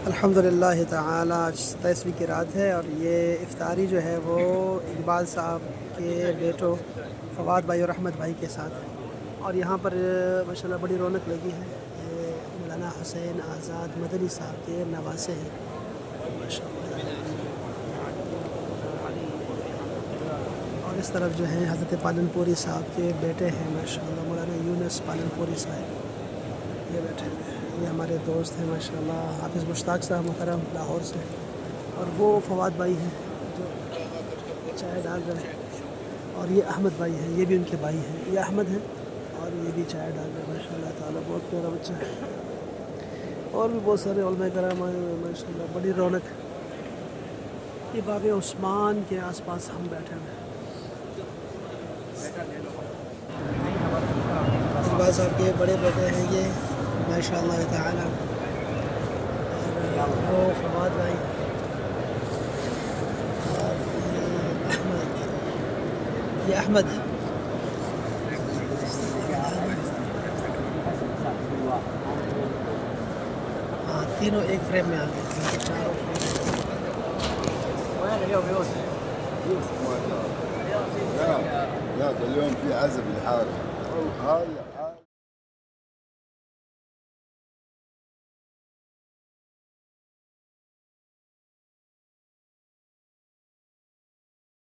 الحمدللہ تعالی آج 27ویں کی رات ہے اور یہ افطاری جو ہے وہ اقبال صاحب کے بیٹوں فواد بھائی اور احمد بھائی کے ساتھ ہے اور یہاں پر ماشاءاللہ بڑی رونق لگی ہے۔ یہ مولانا حسین آزاد مدنی صاحب کے نواسے ہیں ماشاءاللہ، اور اس طرف جو ہیں حضرت پالن پوری صاحب کے بیٹے ہیں ماشاءاللہ، مولانا یونس پالن پوری صاحب یہ بیٹھے ہوئے ہیں۔ یہ ہمارے دوست ہیں ماشاءاللہ، حافظ مشتاق صاحب محترم لاہور سے، اور وہ فواد بھائی ہیں جو چائے ڈال رہے ہیں، اور یہ احمد بھائی ہیں، یہ بھی ان کے بھائی ہیں، یہ احمد ہیں اور یہ بھی چائے ڈال رہے ہیں ماشاءاللہ تعالیٰ، بہت پیارا بچہ ہے۔ اور بھی بہت سارے علماء کرام آئے ہوئے ہیں ماشاءاللہ، بڑی رونق۔ یہ باب عثمان کے آس پاس ہم بیٹھے ہوئے ہیں۔ اقبال صاحب کے بڑے بیٹے ہیں یہ ماشاءاللہ تعالیٰ، اور وہ فواد بھائی، اور یہ احمد ہاں، تینوں ایک فریم میں آ گئے، چاروں لا اليوم في عزب الحارة هاي